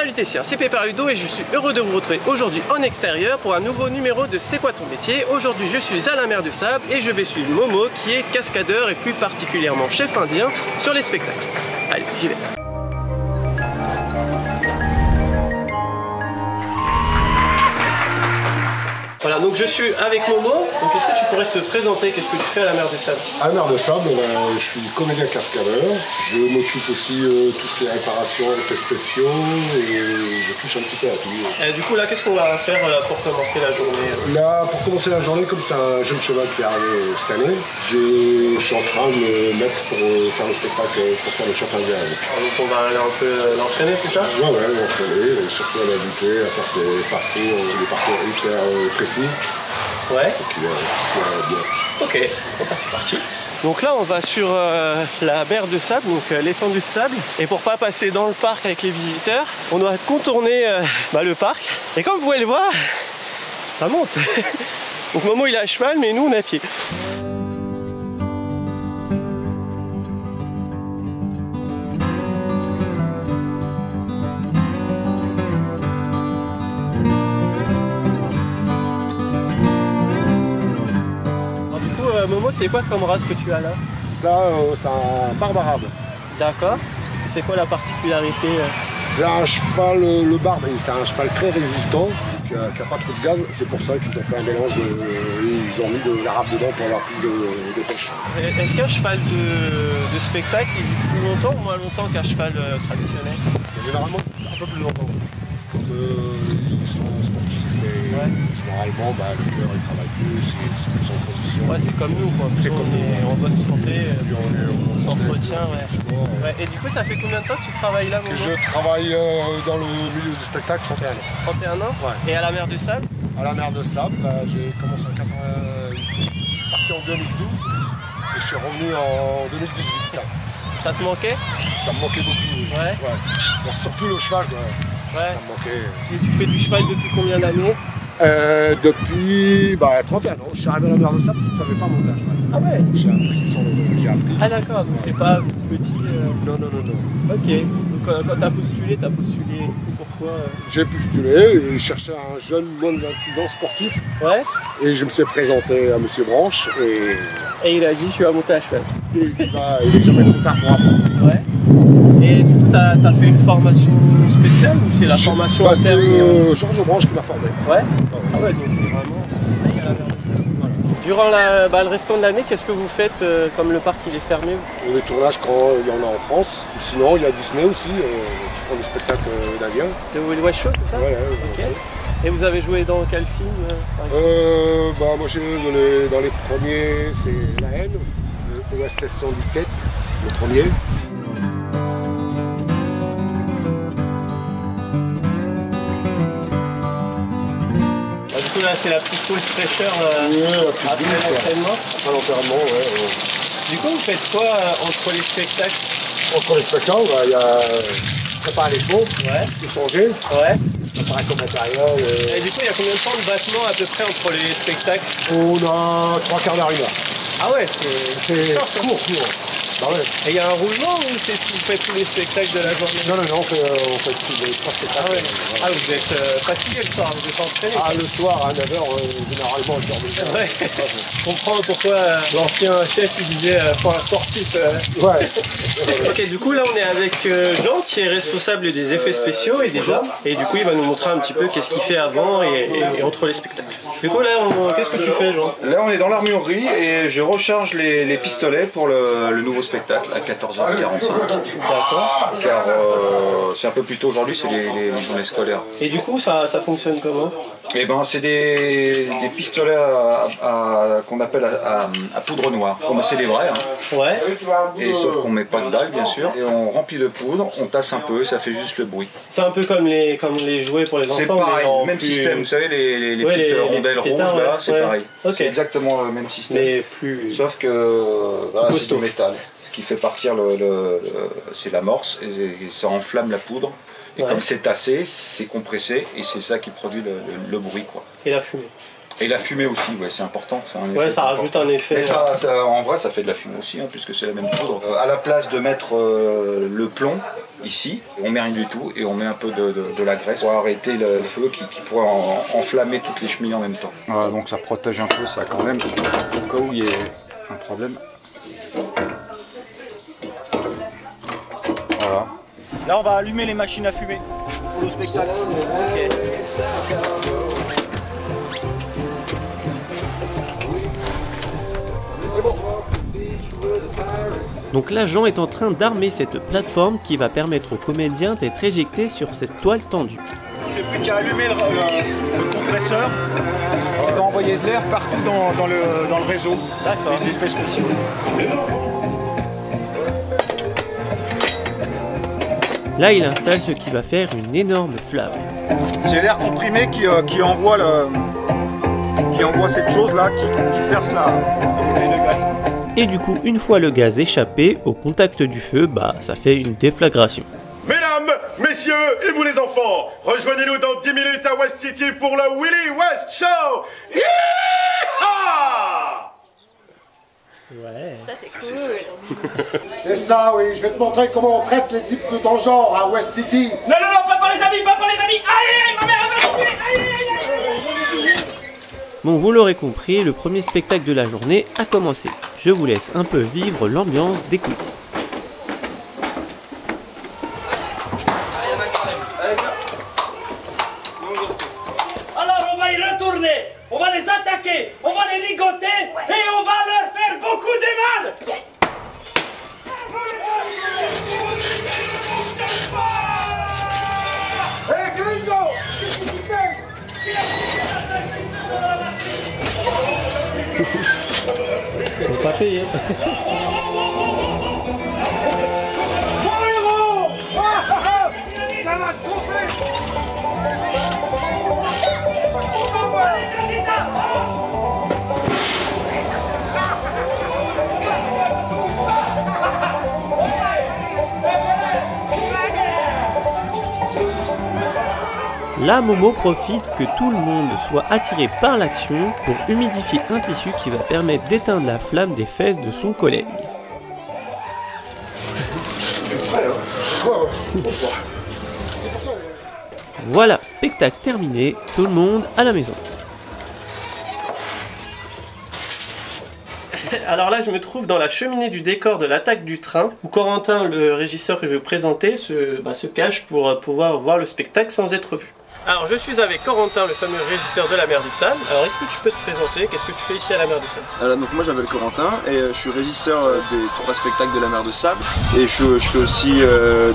Salut Tessia, c'est Pépérudo et je suis heureux de vous retrouver aujourd'hui en extérieur pour un nouveau numéro de C'est quoi ton métier. Aujourd'hui je suis à la mer de Sable et je vais suivre Momo qui est cascadeur et plus particulièrement chef indien sur les spectacles. Allez, j'y vais. Voilà, donc je suis avec Momo. Donc est-ce que tu pourrais te présenter? Qu'est-ce que tu fais à la mer de Sable? À la mer de Sable, je suis comédien cascadeur. Je m'occupe aussi tout ce qui est réparation, effets spéciaux et je touche un petit peu à tout. Et du coup là, qu'est-ce qu'on va faire pour commencer la journée? Là, pour commencer la journée, comme c'est un jeune cheval qui est arrivé cette année, je suis en train de me mettre pour faire le spectacle, pour faire le chef indien. Donc on va aller un peu l'entraîner, c'est ça? Ouais, l'entraîner, surtout à l'habituer, à faire ses parcours, des parcours hyper précis. Ouais. Bien. Ok, bon, bah, c'est parti. Donc là on va sur la mer de Sable, donc l'étendue de sable. Et pour pas passer dans le parc avec les visiteurs, on doit contourner le parc. Et comme vous pouvez le voir, ça monte. Donc Momo il est à cheval mais nous on est à pied. Momo, c'est quoi comme race que tu as là? Ça, c'est un barbe arabe. D'accord. C'est quoi la particularité? C'est un cheval, le barbe, c'est un cheval très résistant, qui n'a pas trop de gaz. C'est pour ça qu'ils ont fait un mélange de. Ils ont mis de l'arabe dedans pour avoir plus de pêche. Est-ce qu'un cheval de spectacle, il vit plus longtemps ou moins longtemps qu'un cheval traditionnel? Généralement, un peu plus longtemps. Comme ils sont sportifs et généralement, le cœur il travaille plus, c'est plus en condition. Ouais, c'est comme nous, quoi. C'est comme on est en bonne santé, on s'entretient. Ouais. Et du coup, ça fait combien de temps que tu travailles là, Momo? Je travaille dans le milieu du spectacle 31 ans. 31 ans? Ouais. Et à la mer de Sable? À la mer de Sable, j'ai commencé en 80. Je suis parti en 2012 et je suis revenu en 2018. Ça te manquait? Ça me manquait beaucoup. Ouais. Bon, surtout le cheval, quoi. Ouais. Ça me manquait. Et tu fais du cheval depuis combien d'années? Depuis 31 ans. Je suis arrivé à la mer de Sable, je ne savais pas monter à cheval. Ah ouais? J'ai appris. Ah d'accord, donc c'est pas petit. Non. Ok, donc quand t'as postulé pourquoi? J'ai postulé et cherchais un jeune moins de 26 ans sportif. Ouais. Et je me suis présenté à Monsieur Branche et il a dit tu vas monter à cheval. il est jamais trop tard pour apprendre. Ouais. Et du coup t'as fait une formation spéciale ou c'est la formation interne? C'est Georges Branche qui m'a formé. Ouais. Ah ouais, donc c'est vraiment à la mer de Sable. Voilà. Durant le restant de l'année, qu'est-ce que vous faites comme le parc il est fermé? Les tournages quand il y en a en France. Sinon il y a Disney aussi qui font des spectacles d'Indiens. Le West Show, c'est ça? Ouais, okay. Et vous avez joué dans quel film moi j'ai dans les premiers, c'est La Haine, OSS 117, le premier. Du coup là c'est la petite pause fraîcheur après l'entraînement. Après l'entraînement, ouais. Du coup vous faites quoi entre les spectacles? Entre les spectacles, il y a préparer les pots, tout changer. Ouais. Préparer comme matériel. Et du coup il y a combien de temps de battement à peu près entre les spectacles? On a 3 quarts d'heure, 1 heure. Ah ouais, c'est court. Bah ouais. Et il y a un roulement ou vous faites tous les spectacles de la journée? Non, on fait tous les 3 spectacles. Ah ouais. Ah vous êtes fatigué le soir, vous êtes entraîné? Ah le soir à 9h, généralement je dors déjà. Ouais. Je comprends pourquoi l'ancien chef il disait faut un sportif. Ouais. Ok, du coup là on est avec Jean qui est responsable des effets spéciaux et des gens. Et du coup il va nous montrer un petit peu qu'est-ce qu'il fait avant et entre les spectacles. Du coup là qu'est-ce que tu fais, Jean? Là on est dans l'armurerie et je recharge les pistolets pour le nouveau spectacle à 14h45. D'accord. Car c'est un peu plus tôt aujourd'hui, c'est les journées scolaires. Et du coup ça fonctionne comment? Eh ben c'est des pistolets qu'on appelle à poudre noire, comme c'est des vrais. Hein. Ouais. Et sauf qu'on met pas de balles bien sûr. Et on remplit de poudre, on tasse un peu et ça fait juste le bruit. C'est un peu comme les jouets pour les enfants. C'est pareil, même système. Vous savez les petites rondelles rouges là, c'est pareil. Okay. C'est exactement le même système. Mais plus. Sauf que voilà, c'est du métal. Ce qui fait partir c'est l'amorce et ça enflamme la poudre. Et comme c'est tassé, c'est compressé et c'est ça qui produit le bruit, quoi. Et la fumée. Et la fumée aussi, ouais, c'est important. Ouais, ça rajoute un effet. Mais en vrai, ça fait de la fumée aussi, hein, puisque c'est la même poudre. À la place de mettre le plomb, ici, on met rien du tout et on met un peu de la graisse pour arrêter le feu qui pourrait enflammer toutes les chenilles en même temps. Voilà, donc ça protège un peu ça quand même, au cas où il y ait un problème. Voilà. Là, on va allumer les machines à fumer pour le spectacle. Okay. Donc là, Jean est en train d'armer cette plateforme qui va permettre aux comédiens d'être éjectés sur cette toile tendue. J'ai plus qu'à allumer le compresseur qui va envoyer de l'air partout dans le réseau des effets spéciaux. Là, il installe ce qui va faire une énorme flamme. C'est l'air comprimé qui envoie cette chose-là, qui perce la bouteille de gaz. Et du coup, une fois le gaz échappé, au contact du feu, ça fait une déflagration. Mesdames, messieurs et vous les enfants, rejoignez-nous dans 10 minutes à West City pour le Willy West Show. Yeehaw! Ouais. Ça c'est cool. C'est ça, oui. Je vais te montrer comment on traite les types de ton genre à West City. Non, pas par les amis, pas par les amis. Aïe, ma mère elle va tuer. Bon, vous l'aurez compris, le premier spectacle de la journée a commencé. Je vous laisse un peu vivre l'ambiance des coulisses. Alors on va y retourner, on va les attaquer, on va les ligoter et on va leur faire beaucoup de mal. Hé, Gringo! Qu'est-ce que tu fais? Faut pas payer. Mon héros! Ça va se tromper! Là, Momo profite que tout le monde soit attiré par l'action pour humidifier un tissu qui va permettre d'éteindre la flamme des fesses de son collègue. Voilà, spectacle terminé, tout le monde à la maison. Alors là, je me trouve dans la cheminée du décor de l'attaque du train, où Corentin, le régisseur que je vais vous présenter, se cache pour pouvoir voir le spectacle sans être vu. Alors, je suis avec Corentin, le fameux régisseur de La Mer du Sable. Alors, est-ce que tu peux te présenter? Qu'est-ce que tu fais ici à La Mer du Sable? Donc moi j'appelle Corentin et je suis régisseur des 3 spectacles de La Mer de Sable et je fais aussi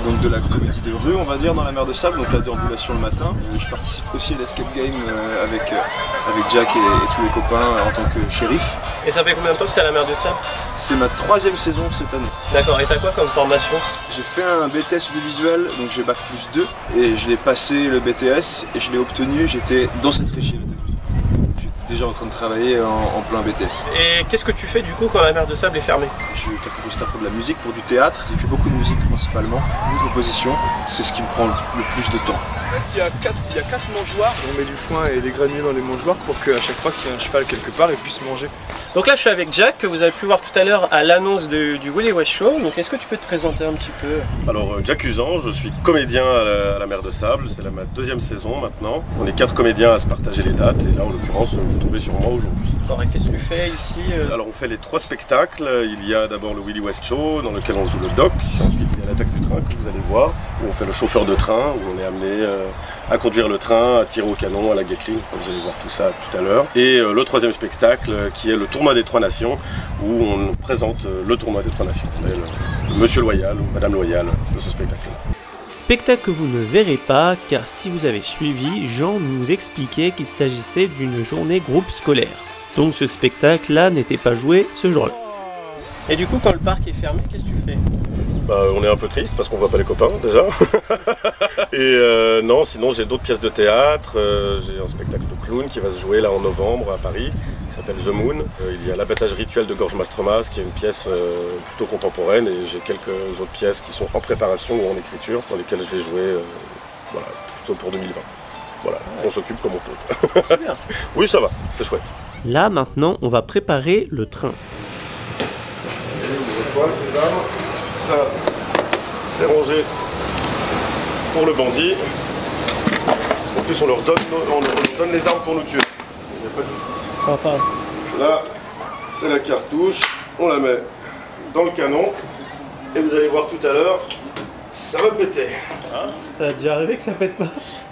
donc de la comédie de rue on va dire dans La Mer de Sable, donc la déambulation le matin. Je participe aussi à l'escape game avec Jack et tous les copains en tant que shérif. Et ça fait combien de temps que tu es à La Mer du Sable? C'est ma 3e saison cette année. D'accord, et t'as quoi comme formation? J'ai fait un BTS audiovisuel, donc j'ai Bac+2 et je l'ai passé le BTS et je l'ai obtenu, j'étais dans cette régie. J'étais déjà en train de travailler en plein BTS. Et qu'est-ce que tu fais du coup quand La Mer de Sable est fermée? Je suis compositeur pour de la musique, pour du théâtre, j'ai fait beaucoup de musique principalement, une composition, c'est ce qui me prend le plus de temps. En fait, il y a 4 mangeoires, on met du foin et des granulés dans les mangeoires pour qu'à chaque fois qu'il y ait un cheval quelque part, il puisse manger. Donc là je suis avec Jack, que vous avez pu voir tout à l'heure à l'annonce du Willy West Show. Donc est-ce que tu peux te présenter un petit peu? Alors Jack Usan, je suis comédien à la Mer de Sable, c'est ma 2e saison maintenant. On est 4 comédiens à se partager les dates et là en l'occurrence vous tombez sur moi aujourd'hui. D'accord, et qu'est-ce que tu fais ici? Alors on fait les 3 spectacles, il y a d'abord le Willy West Show dans lequel on joue le doc, ensuite il y a l'attaque du train que vous allez voir, où on fait le chauffeur de train, où on est amené à conduire le train, à tirer au canon, à la Gatling, enfin, vous allez voir tout ça tout à l'heure. Et le 3e spectacle qui est le tournoi des 3 nations, où on présente le tournoi des 3 nations. On est le Monsieur Loyal ou Madame Loyal de ce spectacle-là. Spectacle que vous ne verrez pas, car si vous avez suivi, Jean nous expliquait qu'il s'agissait d'une journée groupe scolaire. Donc ce spectacle-là n'était pas joué ce jour-là. Et du coup, quand le parc est fermé, qu'est-ce que tu fais? On est un peu triste parce qu'on voit pas les copains déjà. Et non, sinon j'ai d'autres pièces de théâtre. J'ai un spectacle de clown qui va se jouer là en novembre à Paris, qui s'appelle The Moon. Il y a l'abattage rituel de Gorge Mastromas, qui est une pièce plutôt contemporaine, et j'ai quelques autres pièces qui sont en préparation ou en écriture, dans lesquelles je vais jouer plutôt pour 2020. Voilà, on s'occupe comme on peut. C'est bien. Oui, ça va, c'est chouette. Là maintenant, on va préparer le train. Quoi, ces armes? Ça, c'est rangé pour le bandit. Parce qu'en plus, on leur donne les armes pour nous tuer. Il n'y a pas de justice. Sympa. Là, c'est la cartouche. On la met dans le canon. Et vous allez voir tout à l'heure, ça va péter. Ça a déjà arrivé que ça pète pas?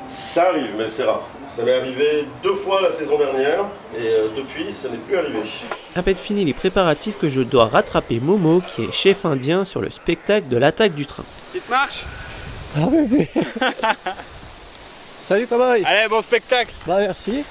Ça arrive, mais c'est rare. Ça m'est arrivé 2 fois la saison dernière. Et depuis, ça n'est plus arrivé. À peine fini les préparatifs que je dois rattraper Momo, qui est chef indien sur le spectacle de l'attaque du train. Petite marche. Ah bébé. Salut cowboy. Allez, bon spectacle. Bah merci.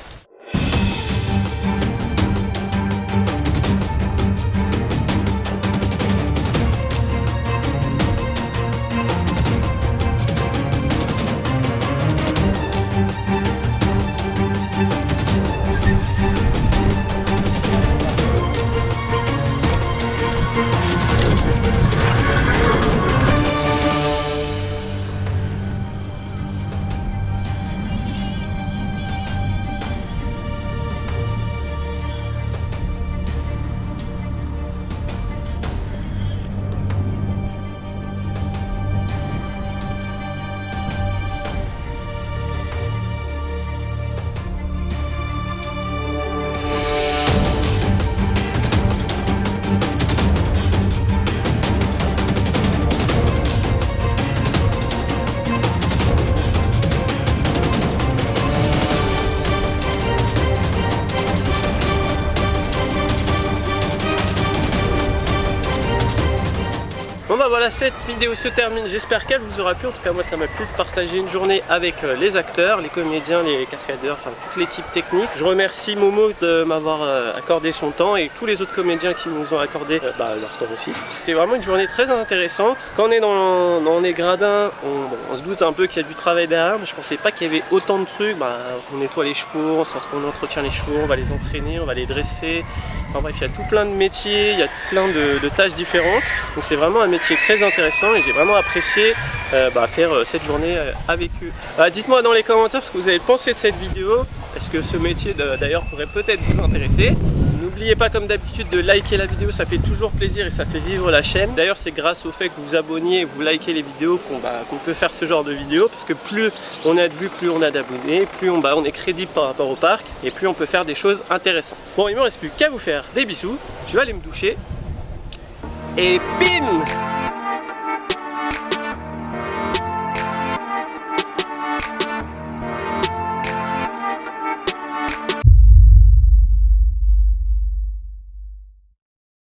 Bon bah voilà, cette vidéo se termine, j'espère qu'elle vous aura plu. En tout cas moi ça m'a plu de partager une journée avec les acteurs, les comédiens, les cascadeurs, enfin toute l'équipe technique. Je remercie Momo de m'avoir accordé son temps et tous les autres comédiens qui nous ont accordé leur temps aussi. C'était vraiment une journée très intéressante. Quand on est dans les gradins, on se doute un peu qu'il y a du travail derrière, mais je pensais pas qu'il y avait autant de trucs. On nettoie les chevaux, on entretient les chevaux, on va les entraîner, on va les dresser. Enfin bref, il y a tout plein de métiers, il y a tout plein de tâches différentes. Donc c'est vraiment un métier très intéressant et j'ai vraiment apprécié faire cette journée avec eux. Dites-moi dans les commentaires ce que vous avez pensé de cette vidéo. Est-ce que ce métier d'ailleurs pourrait peut-être vous intéresser? N'oubliez pas comme d'habitude de liker la vidéo, ça fait toujours plaisir et ça fait vivre la chaîne. D'ailleurs c'est grâce au fait que vous abonnez et que vous likez les vidéos qu'on peut faire ce genre de vidéos, parce que plus on a de vues, plus on a d'abonnés, plus on est crédible par rapport au parc et plus on peut faire des choses intéressantes. Bon, il ne me reste plus qu'à vous faire des bisous, je vais aller me doucher et bim!